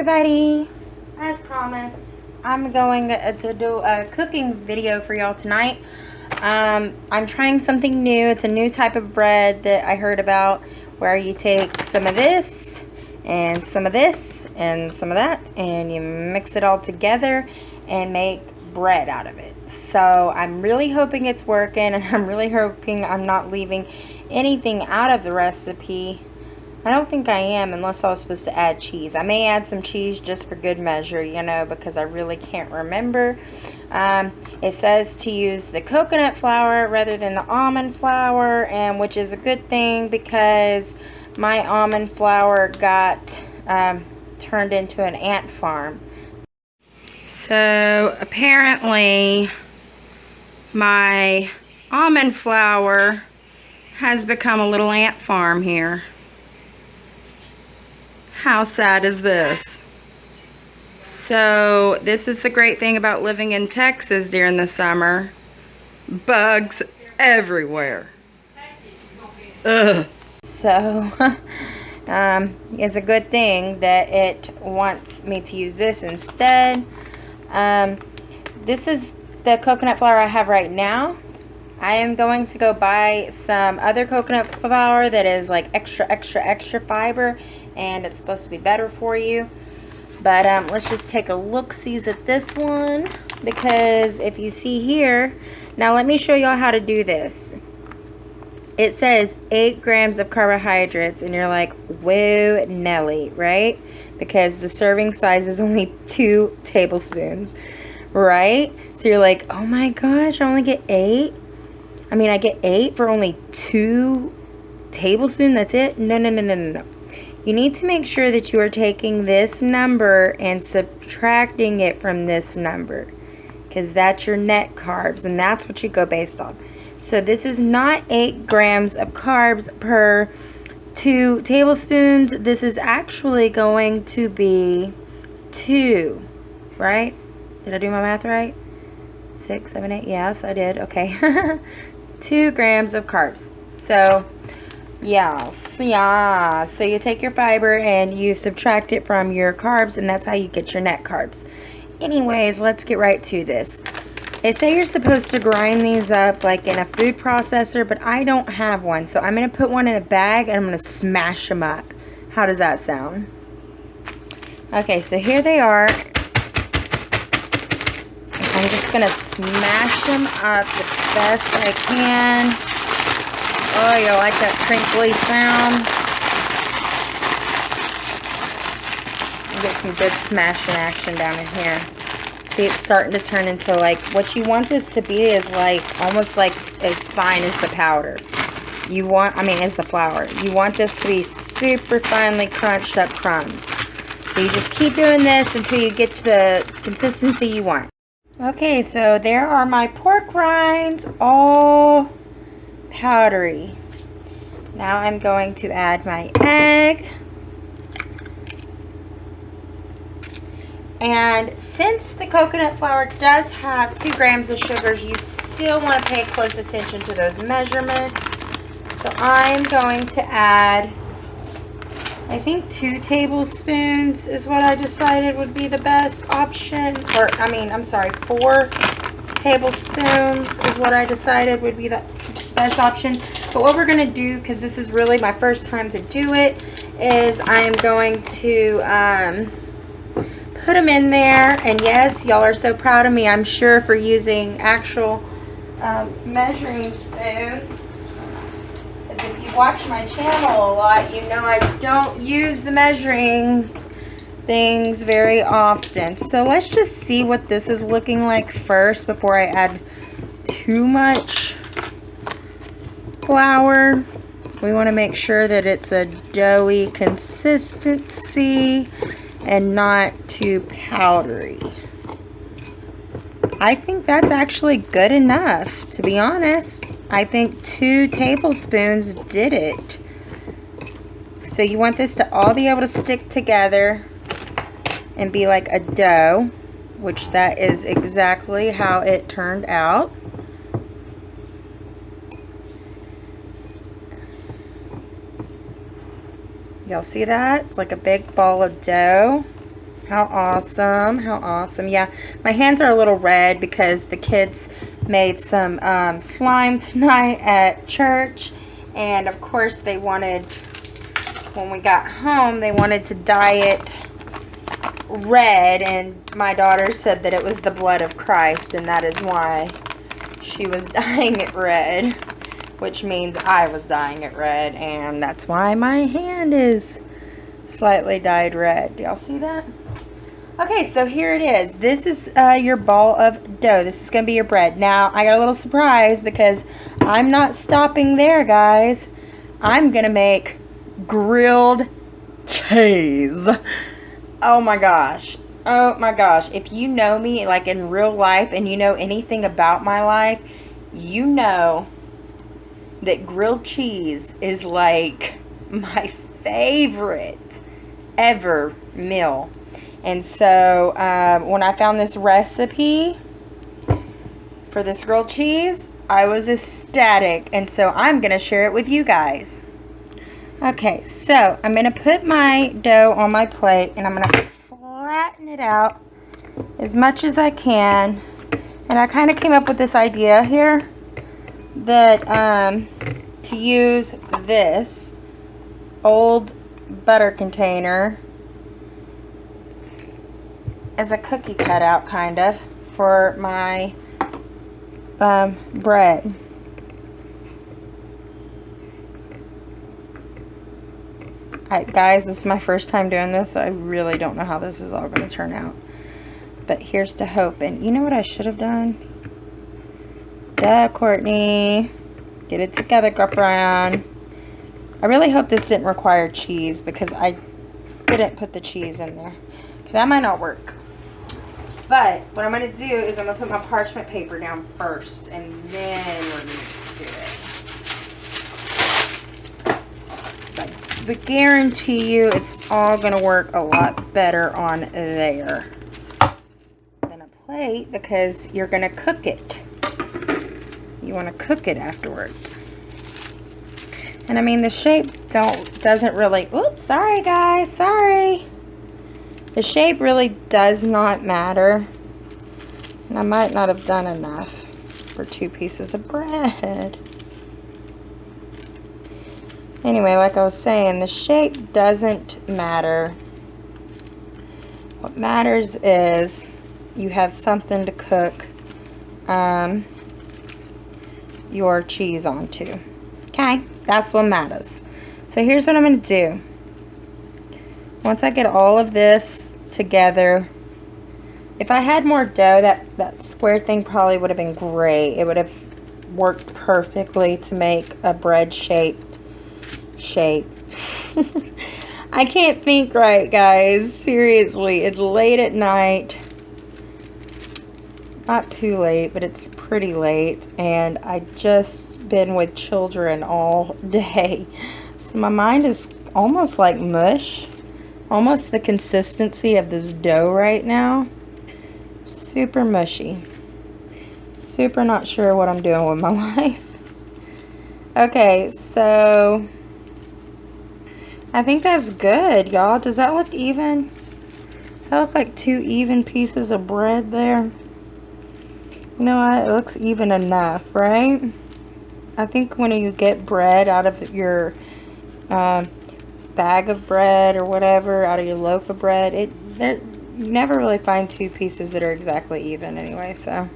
everybody, as promised, I'm going to do a cooking video for y'all tonight. I'm trying something new. It's a new type of bread that I heard about, where you take some of this and some of this and some of that and you mix it all together and make bread out of it. So I'm really hoping it's working, and I'm really hoping I'm not leaving anything out of the recipe. I don't think I am, unless I was supposed to add cheese. I may add some cheese just for good measure, you know, because I really can't remember. It says to use the coconut flour rather than the almond flour, and which is a good thing because my almond flour got turned into an ant farm. So apparently my almond flour has become a little ant farm here. How sad is this? So this is the great thing about living in Texas during the summer. Bugs everywhere. Ugh. So it's a good thing that it wants me to use this instead. This is the coconut flour I have right now. I am going to go buy some other coconut flour that is like extra fiber, and it's supposed to be better for you. But let's just take a look-sees at this one, because if you see here, now let me show y'all how to do this. It says 8 grams of carbohydrates, and you're like, whoa, Nelly, right? Because the serving size is only 2 tablespoons, right? So you're like, oh my gosh, I only get 8? I mean, I get 8 for only 2 tablespoons, that's it? No. You need to make sure that you are taking this number and subtracting it from this number, because that's your net carbs, and that's what you go based on. So this is not 8 grams of carbs per 2 tablespoons. This is actually going to be 2, right? Did I do my math right? 6, 7, 8, yes, I did, okay. 2 grams of carbs. So yeah, so you take your fiber and you subtract it from your carbs, and that's how you get your net carbs. Anyways, let's get right to this. They say you're supposed to grind these up like in a food processor, but I don't have one, so I'm going to put one in a bag and I'm going to smash them up. How does that sound? Okay, so here they are. I'm just going to smash them up the best I can. Oh, you like that crinkly sound? You get some good smashing action down in here. See, it's starting to turn into like, what you want this to be is like, almost like as fine as the powder. You want, as the flour. You want this to be super finely crunched up crumbs. So you just keep doing this until you get to the consistency you want. Okay, so there are my pork rinds, all powdery. Now I'm going to add my egg. And since the coconut flour does have 2 grams of sugars, you still want to pay close attention to those measurements. So I'm going to add, I think 2 tablespoons is what I decided would be the best option. Or, I'm sorry, 4 tablespoons is what I decided would be the best option. But what we're going to do, because this is really my first time to do it, is I am going to put them in there. And yes, y'all are so proud of me, I'm sure, for using actual measuring spoons. Because if you watch my channel a lot, you know I don't use the measuring things very often. So let's just see what this is looking like first before I add too much flour. We want to make sure that it's a doughy consistency and not too powdery. I think that's actually good enough, to be honest. I think 2 tablespoons did it. So you want this to all be able to stick together and be like a dough, which that is exactly how it turned out. Y'all see that? It's like a big ball of dough. How awesome. How awesome. Yeah, my hands are a little red because the kids made some slime tonight at church. And of course they wanted, when we got home, they wanted to dye it red. And my daughter said that it was the blood of Christ. And that is why she was dyeing it red. Which means I was dyeing it red. And that's why my hand is slightly dyed red. Do y'all see that? Okay, so here it is. This is your ball of dough. This is going to be your bread. Now, I got a little surprise because I'm not stopping there, guys. I'm going to make grilled cheese. Oh my gosh. Oh my gosh. If you know me, like in real life, and you know anything about my life, you know that grilled cheese is like my favorite ever meal. And so when I found this recipe for this grilled cheese, I was ecstatic. And so I'm going to share it with you guys. Okay, so I'm going to put my dough on my plate and I'm going to flatten it out as much as I can. And I kind of came up with this idea here that to use this old butter container as a cookie cutout, kind of, for my bread. Guys, this is my first time doing this, so I really don't know how this is all going to turn out. But here's to hoping. You know what I should have done? Duh, Courtney. Get it together, girlfriend. I really hope this didn't require cheese because I didn't put the cheese in there. That might not work. But what I'm going to do is I'm going to put my parchment paper down first, and then we're going to do it. So I guarantee you it's all going to work a lot better on there than a plate because you're going to cook it. You want to cook it afterwards. And I mean, the shape doesn't really, oops, sorry guys, sorry. The shape really does not matter. And I might not have done enough for 2 pieces of bread. Anyway, like I was saying, the shape doesn't matter. What matters is you have something to cook your cheese onto. Okay, that's what matters. So here's what I'm going to do. Once I get all of this together, if I had more dough, that square thing probably would have been great. It would have worked perfectly to make a bread shaped shape. I can't think right, guys. Seriously, it's late at night. Not too late, but it's pretty late. And I just been with children all day. So my mind is almost like mush. Almost the consistency of this dough right now. Super mushy. Super not sure what I'm doing with my life. Okay, so I think that's good, y'all. Does that look even? Does that look like 2 even pieces of bread there? You know what? It looks even enough, right? I think when you get bread out of your bag of bread or whatever, out of your loaf of bread, you never really find 2 pieces that are exactly even anyway. So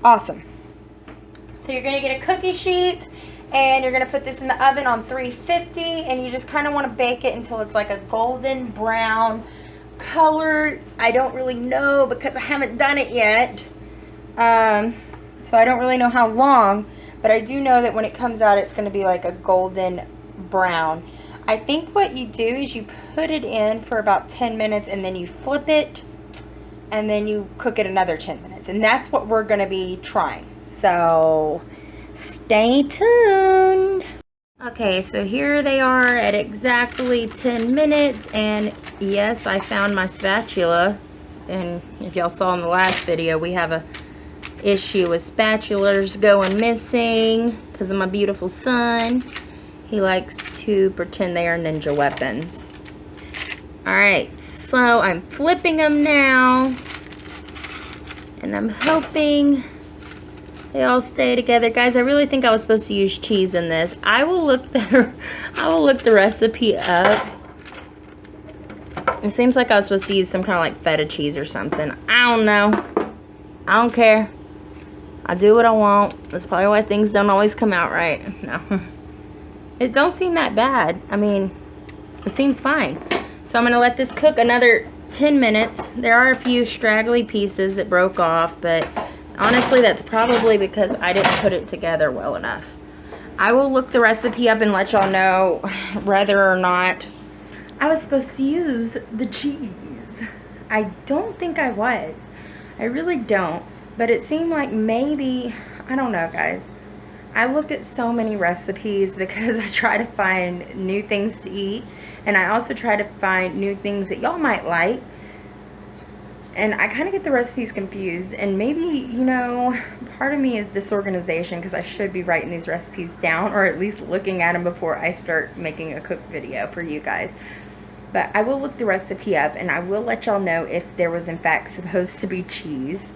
awesome. So you're gonna get a cookie sheet and you're gonna put this in the oven on 350, and you just kind of want to bake it until it's like a golden brown color. I don't really know because I haven't done it yet, so I don't really know how long, but I do know that when it comes out it's going to be like a golden brown. I think what you do is you put it in for about 10 minutes and then you flip it and then you cook it another 10 minutes. And that's what we're going to be trying. So stay tuned. Okay, so here they are at exactly 10 minutes. And yes, I found my spatula. And if y'all saw in the last video, we have a issue with spatulas going missing because of my beautiful son. He likes to pretend they are ninja weapons. Alright, so I'm flipping them now. And I'm hoping they all stay together. Guys, I really think I was supposed to use cheese in this. I will look the recipe up. It seems like I was supposed to use some kind of like feta cheese or something. I don't know. I don't care. I do what I want. That's probably why things don't always come out right. No. It don't seem that bad. I mean, it seems fine. So I'm going to let this cook another 10 minutes. There are a few straggly pieces that broke off, but honestly, that's probably because I didn't put it together well enough. I will look the recipe up and let y'all know whether or not I was supposed to use the cheese. I don't think I was. I really don't. But it seemed like maybe, I don't know, guys. I look at so many recipes because I try to find new things to eat. And I also try to find new things that y'all might like. And I kind of get the recipes confused. And maybe, you know, part of me is disorganization because I should be writing these recipes down, or at least looking at them before I start making a cook video for you guys. But I will look the recipe up and I will let y'all know if there was in fact supposed to be cheese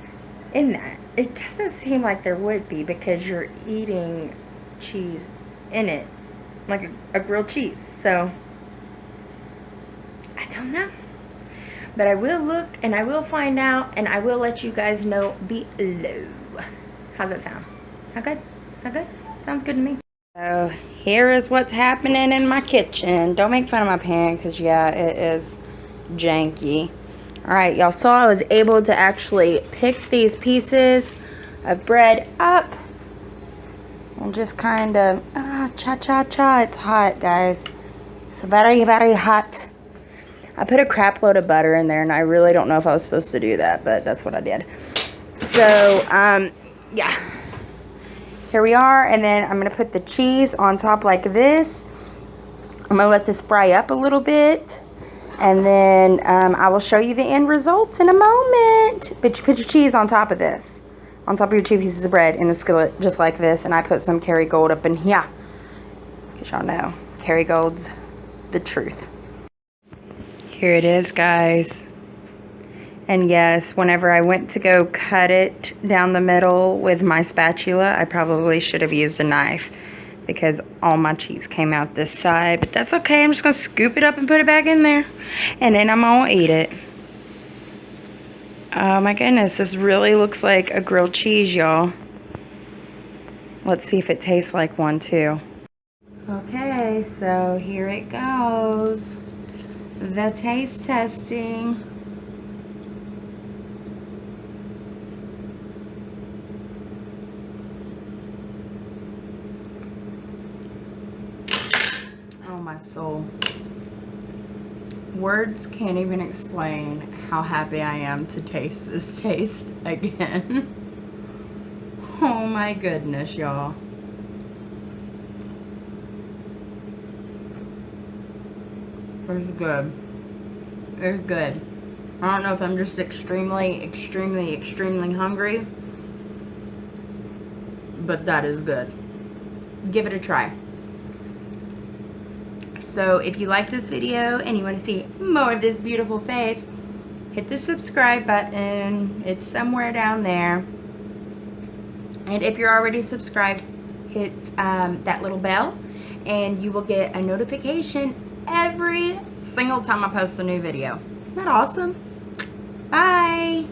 in that. It doesn't seem like there would be because you're eating cheese in it, like a grilled cheese. So I don't know. But I will look and I will find out and I will let you guys know below. How's that sound? Sound good? Sound good? Sounds good to me. So here is what's happening in my kitchen. Don't make fun of my pan because, yeah, it is janky. Alright, y'all saw I was able to actually pick these pieces of bread up and just kind of, cha-cha-cha. It's hot, guys. It's very, very hot. I put a crap load of butter in there, and I really don't know if I was supposed to do that, but that's what I did. So, yeah. Here we are, and then I'm going to put the cheese on top like this. I'm going to let this fry up a little bit, and then I will show you the end results in a moment. But you put your cheese on top of this, on top of your 2 pieces of bread in the skillet, just like this, and I put some Kerrygold up in here. Because y'all know, Kerrygold's the truth. Here it is, guys. And yes, whenever I went to go cut it down the middle with my spatula, I probably should have used a knife because all my cheese came out this side. But that's okay. I'm just going to scoop it up and put it back in there. And then I'm going to eat it. Oh my goodness, this really looks like a grilled cheese, y'all. Let's see if it tastes like one too. Okay, so here it goes. The taste testing. Oh my soul. Words can't even explain how happy I am to taste this taste again. Oh my goodness, y'all. It's good. It's good. I don't know if I'm just extremely hungry, but that is good. Give it a try. So if you like this video and you want to see more of this beautiful face, hit the subscribe button. It's somewhere down there. And if you're already subscribed, hit that little bell and you will get a notification every single time I post a new video. Isn't that awesome? Bye!